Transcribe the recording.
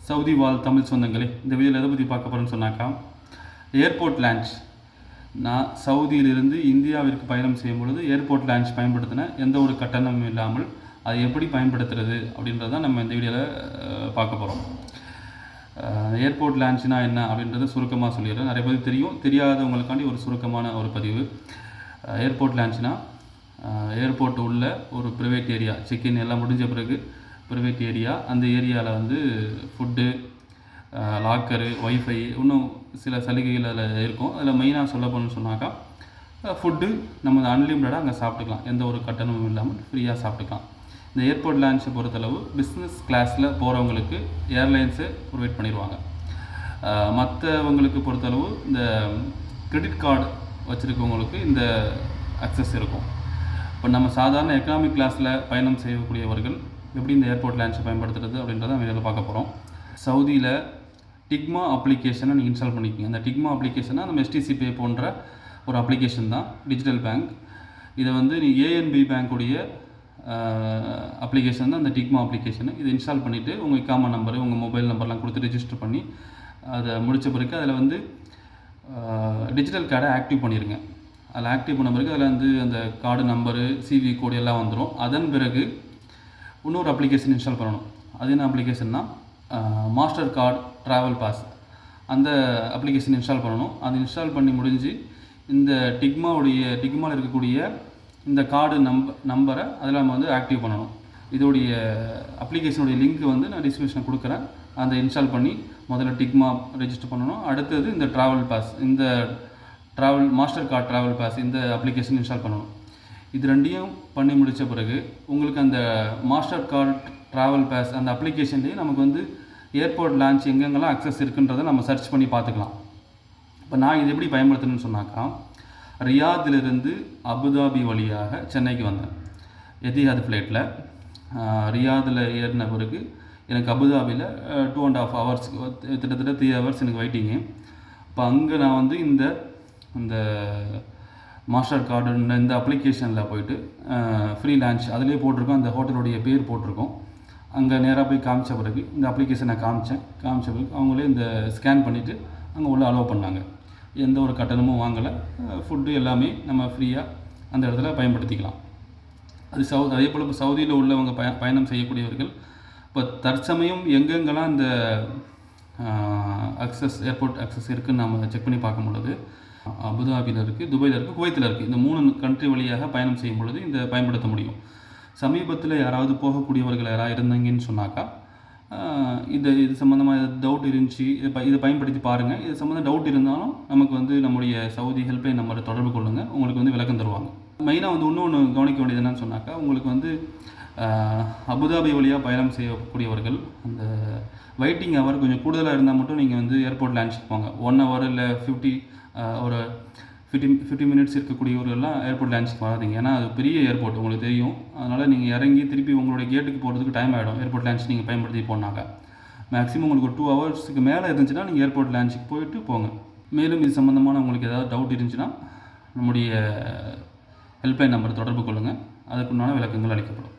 Saudi வாழ் தமிழ் சொந்தங்களே, இந்த வீடியோவில் எதை பற்றி பார்க்க போகிறேன்னு சொன்னாக்கா, ஏர்போர்ட் லான்ச். நான் சவுதியிலிருந்து இந்தியாவிற்கு பயணம் செய்யும் பொழுது ஏர்போர்ட் லான்ச் பயன்படுத்தின எந்த ஒரு கட்டணமும் இல்லாமல் அதை எப்படி பயன்படுத்துறது அப்படின்றத நம்ம இந்த வீடியோவில் பார்க்க போகிறோம். ஏர்போர்ட் லான்ச்னா என்ன அப்படின்றத சுருக்கமாக சொல்லிடுறேன். நிறைய பேருக்கு தெரியும், தெரியாதவங்களுக்காண்டி ஒரு சுருக்கமான ஒரு பதிவு. ஏர்போர்ட் லான்ச்னா ஏர்போர்ட் உள்ள ஒரு ப்ரைவேட் ஏரியா, செக்இன் எல்லாம் முடிஞ்ச பிறகு ப்ரைவேட் ஏரியா, அந்த ஏரியாவில் வந்து ஃபுட்டு, லாக்கரு, ஒய்ஃபை, இன்னும் சில சலுகைகள் அதில் இருக்கும். அதில் மெயினாக சொல்ல போகணும்னு சொன்னாக்கா, ஃபுட்டு நம்ம அன்லிமிட்டடாக அங்கே சாப்பிட்டுக்கலாம், எந்த ஒரு கட்டணமும் இல்லாமல் ஃப்ரீயாக சாப்பிட்டுக்கலாம். இந்த ஏர்போர்ட் லான்ச்சை பொறுத்தளவு பிஸ்னஸ் கிளாஸில் போகிறவங்களுக்கு ஏர்லைன்ஸு ப்ரொவைட் பண்ணிடுவாங்க. மற்றவங்களுக்கு பொறுத்தளவு இந்த கிரெடிட் கார்டு வச்சுருக்கவங்களுக்கு இந்த அக்சஸ் இருக்கும். இப்போ நம்ம சாதாரண எக்கனாமிக் கிளாஸில் பயணம் செய்யக்கூடியவர்கள் எப்படி இந்த ஏர்போர்ட் லான்ச்சை பயன்படுத்துறது அப்படின்றத நம்ம இதில் பார்க்க போகிறோம். சவுதியில் டிக்மா அப்ளிகேஷனை நீங்கள் இன்ஸ்டால் பண்ணிக்கோங்க. அந்த டிக்மா அப்ளிகேஷனை நம்ம எஸ்டிசி பே போன்ற ஒரு அப்ளிகேஷன் தான், டிஜிட்டல் பேங்க். இதை வந்து ஏஎன்பி பேங்க்குடைய அப்ளிகேஷன் தான் அந்த டிக்மா அப்ளிகேஷனு. இதை இன்ஸ்டால் பண்ணிவிட்டு உங்கள் இக்காமா நம்பரு, உங்கள் மொபைல் நம்பர்லாம் கொடுத்து ரெஜிஸ்டர் பண்ணி அதை முடித்த பிறகு அதில் வந்து டிஜிட்டல் கார்டை ஆக்டிவ் பண்ணிடுங்க. அதில் ஆக்டிவ் பண்ண பிறகு அதில் வந்து அந்த கார்டு நம்பரு, சிவி கோடு எல்லாம் வந்துடும். அதன் பிறகு இன்னொரு அப்ளிகேஷன் இன்ஸ்டால் பண்ணணும். அது என்ன அப்ளிகேஷன்னா, மாஸ்டர் கார்டு ட்ராவல் பாஸ். அந்த அப்ளிகேஷன் இன்ஸ்டால் பண்ணணும். அது இன்ஸ்டால் பண்ணி முடிஞ்சு இந்த டிக்மாவில் இருக்கக்கூடிய இந்த கார்டு நம்பரை அதில் நம்ம வந்து ஆக்டிவ் பண்ணணும். இதோடைய அப்ளிகேஷனுடைய லிங்க் வந்து நான் டிஸ்கிரிப்ஷன் கொடுக்குறேன். அதை இன்ஸ்டால் பண்ணி முதல்ல டிக்மா ரெஜிஸ்டர் பண்ணணும். அடுத்தது இந்த ட்ராவல் பாஸ், இந்த மாஸ்டர் கார்டு ட்ராவல் பாஸ், இந்த அப்ளிகேஷன் இன்ஸ்டால் பண்ணணும். இது ரெண்டையும் பண்ணி முடித்த பிறகு உங்களுக்கு அந்த மாஸ்டர் கார்டு ட்ராவல் பாஸ் அந்த அப்ளிகேஷன்லேயே நமக்கு வந்து ஏர்போர்ட் லான்ச் எங்கெங்கெல்லாம் அக்சஸ் இருக்குன்றதை நம்ம சர்ச் பண்ணி பார்த்துக்கலாம். இப்போ நான் இது எப்படி பயன்படுத்தணும்னு சொன்னாக்கா, ரியாதிலிருந்து அபுதாபி வழியாக சென்னைக்கு வந்தேன் எதிஹாத் ஃப்ளைட்டில். ரியாதில் ஏறின பிறகு எனக்கு அபுதாபியில் 2.5 hours, கிட்டத்தட்ட 3 hours எனக்கு வெயிட்டிங்கு. இப்போ அங்கே நான் வந்து இந்த மாஸ்டர் கார்டு இந்த அப்ளிகேஷனில் போய்ட்டு ஃப்ரீ லான்ச் அதிலே போட்டிருக்கோம், அந்த ஹோட்டலுடைய பேர் போட்டிருக்கோம். அங்கே நேராக போய் காமிச்ச பிறகு இந்த அப்ளிகேஷனை காமிச்ச பிறகு அவங்களே இந்த ஸ்கேன் பண்ணிவிட்டு அங்கே உள்ள அலோவ் பண்ணாங்க. எந்த ஒரு கட்டணமும் வாங்கலை. ஃபுட்டு எல்லாமே நம்ம ஃப்ரீயாக அந்த இடத்துல பயன்படுத்திக்கலாம். அதே போல் இப்போ சவுதியில் உள்ளவங்க பயணம் செய்யக்கூடியவர்கள் இப்போ தற்சமயம் எங்கெங்கெல்லாம் இந்த ஏர்போர்ட் அக்சஸ் இருக்குதுன்னு நம்ம செக் பண்ணி பார்க்கும் பொழுது, அபுதாபியில் இருக்குது, துபாயில் இருக்குது, குவைத்தில் இருக்குது. இந்த 3 கண்ட்ரி வழியாக பயணம் செய்யும் பொழுது இந்த பயன்படுத்த முடியும். சமீபத்தில் யாராவது போகக்கூடியவர்கள் யாராவது இருந்தாங்கன்னு சொன்னாக்கா, இது சம்மந்தமாக டவுட் இருந்துச்சு, இதை பயன்படுத்தி பாருங்கள். இது சம்மந்தமாக டவுட் இருந்தாலும் நமக்கு வந்து நம்முடைய சவுதி ஹெல்ப்லைன் நம்பரை தொடர்பு கொள்ளுங்கள், உங்களுக்கு வந்து விளக்கம் தருவாங்க. மெயினாக வந்து இன்னொன்று கவனிக்க வேண்டியது என்னன்னு சொன்னாக்கா, உங்களுக்கு வந்து அபுதாபி வழியாக பயணம் செய்யக்கூடியவர்கள் அந்த வெயிட்டிங் ஹவர் கொஞ்சம் கூடுதலாக இருந்தால் மட்டும் நீங்கள் வந்து ஏர்போர்ட் லான்ச்சுக்கு போங்க. 1 hour இல்லை 50 minutes இருக்கக்கூடியவர்கள்லாம் ஏர்போர்ட் லான்ச்சுக்கு வராதிங்க. ஏன்னா அது பெரிய ஏர்போர்ட், உங்களுக்கு தெரியும். அதனால் நீங்கள் இறங்கி திருப்பி உங்களுடைய கேட்டுக்கு போகிறதுக்கு டைம் ஆகிடும். ஏர்போர்ட் லான்ச் நீங்கள் பயன்படுத்தி போனாக்கா மேக்ஸிமம் உங்களுக்கு ஒரு 2 hours மேலே இருந்துச்சுன்னா நீங்கள் ஏர்போர்ட் லான்ச்சுக்கு போயிட்டு போங்க. மேலும் இது சம்மந்தமான உங்களுக்கு ஏதாவது டவுட் இருந்துச்சுன்னா நம்முடைய ஹெல்ப்லைன் நம்பர் தொடர்பு கொள்ளுங்கள், அதுக்குண்டான விளக்கங்கள் அளிக்கப்படும்.